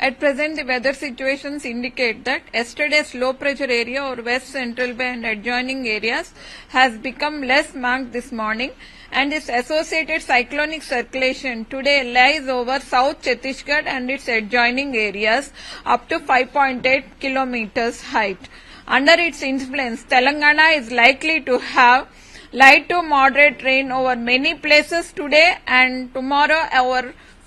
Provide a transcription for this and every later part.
At present, the weather situations indicate that yesterday's low pressure area over West Central Bay and adjoining areas has become less marked this morning, and its associated cyclonic circulation today lies over South Chhattisgarh and its adjoining areas up to 5.8 kilometers height. Under its influence, Telangana is likely to have light to moderate rain over many places today and tomorrow over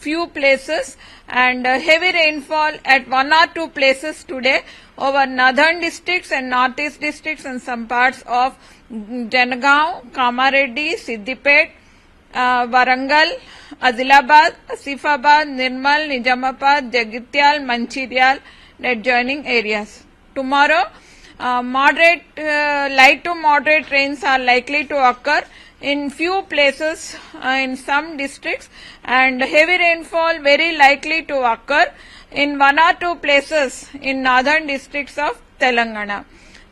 few places, and heavy rainfall at one or two places today over northern districts and northeast districts and some parts of Janagaon, Kamareddy, Siddipet, Warangal, Adilabad, Asifabad, Nirmal, Nizamabad, Jagityal, Manchiryal and adjoining areas. Tomorrow, light to moderate rains are likely to occur in few places in some districts, and heavy rainfall very likely to occur in one or two places in northern districts of Telangana.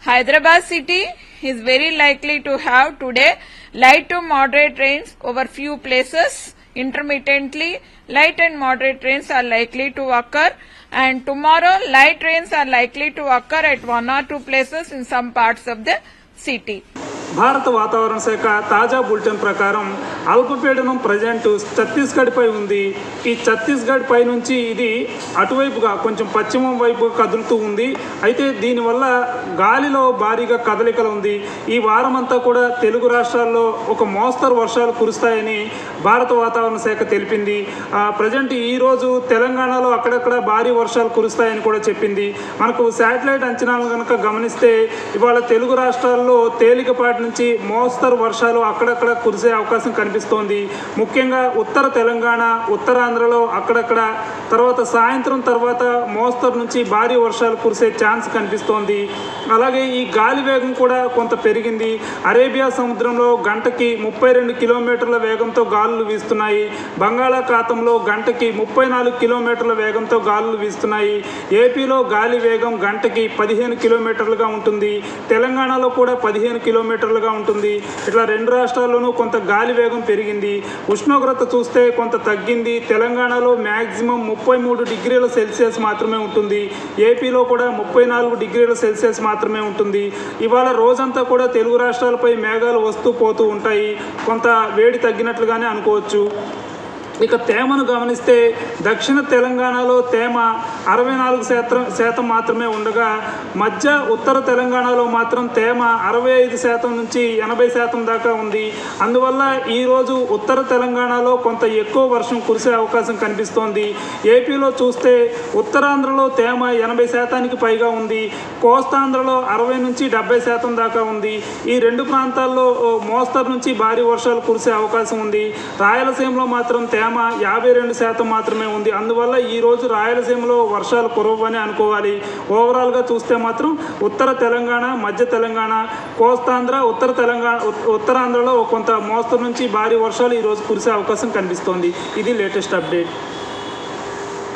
Hyderabad city is very likely to have today light to moderate rains over few places. Intermittently, light and moderate rains are likely to occur, and tomorrow light rains are likely to occur at one or two places in some parts of the city. భారత వాతావరణ శాఖ తాజా bulletin ప్రకారం అల్పపీడనం present Chhattisgarh పై ఉంది. ఈ ఛత్తీస్గఢ్ పై నుంచి ఇది అటువైపుగా కొంచెం పశ్చిమం వైపుగా కదులుతూ ఉంది. అయితే దీనివల్ల గాలిలో భారీగా కదలికలు ఉంది. ఈ వారం అంతా కూడా తెలుగు రాష్ట్రాల్లో ఒక మోస్తరు వర్షాలు కురుస్తాయని భారత వాతావరణ శాఖ తెలిపింది. ప్రజెంట్ ఈరోజు తెలంగాణలో అక్కడక్కడ భారీ వర్షాలు కురుస్తాయని కూడా చెప్పింది. మనకు శాటిలైట్ అంచనాలను కనుక గమనిస్తే ఇవాళ తెలుగు రాష్ట్రాల్లో తేలికపాటి నుంచి మోస్తరు వర్షాలు అక్కడక్కడ కురిసే అవకాశం కనిపిస్తోంది. ముఖ్యంగా ఉత్తర తెలంగాణ, ఉత్తరాంధ్రలో అక్కడక్కడ, తర్వాత సాయంత్రం తర్వాత మోస్తరు నుంచి భారీ వర్షాలు కురిసే ఛాన్స్ కనిపిస్తోంది. అలాగే ఈ గాలి వేగం కూడా కొంత పెరిగింది. అరేబియా సముద్రంలో గంటకి 32 కిలోమీటర్ల వేగంతో గాలులు వీస్తున్నాయి. బంగాళాఖాతంలో గంటకి 34 కిలోమీటర్ల వేగంతో గాలులు వీస్తున్నాయి. ఏపీలో గాలి వేగం గంటకి 15 కిలోమీటర్లుగా ఉంటుంది. తెలంగాణలో కూడా 15 కిలోమీటర్లుగా ఉంటుంది. ఇట్లా రెండు రాష్ట్రాల్లోనూ కొంత గాలి వేగం పెరిగింది. ఉష్ణోగ్రత చూస్తే కొంత తగ్గింది. తెలంగాణలో మ్యాక్సిమం 33 డిగ్రీల సెల్సియస్ మాత్రమే ఉంటుంది. ఏపీలో కూడా 34 డిగ్రీల సెల్సియస్ మాత్రమే ఉంటుంది. ఇవాళ రోజంతా కూడా తెలుగు రాష్ట్రాలపై మేఘాలు వస్తూ పోతూ ఉంటాయి. కొంత వేడి తగ్గినట్లుగానే అనుకోవచ్చు. ఇక తేమను గమనిస్తే దక్షిణ తెలంగాణలో తేమ 64% మాత్రమే ఉండగా మధ్య ఉత్తర తెలంగాణలో మాత్రం తేమ 65% నుంచి 80% దాకా ఉంది. అందువల్ల ఈరోజు ఉత్తర తెలంగాణలో కొంత ఎక్కువ వర్షం కురిసే అవకాశం కనిపిస్తోంది. ఏపీలో చూస్తే ఉత్తరాంధ్రలో తేమ 80%కి పైగా ఉంది. కోస్తాంధ్రలో 60 నుంచి 70% దాకా ఉంది. ఈ రెండు ప్రాంతాల్లో మోస్తరు నుంచి భారీ వర్షాలు కురిసే అవకాశం ఉంది. రాయలసీమలో మాత్రం తేమ 52% మాత్రమే ఉంది. అందువల్ల ఈరోజు రాయలసీమలో వర్షాలు కురవని అనుకోవాలి. ఓవరాల్గా చూస్తే మాత్రం ఉత్తర తెలంగాణ, మధ్య తెలంగాణ, కోస్తాంధ్ర, ఉత్తరాంధ్రలో కొంత మోస్తరు నుంచి భారీ వర్షాలు ఈరోజు కురిసే అవకాశం కనిపిస్తోంది. ఇది లేటెస్ట్ అప్డేట్.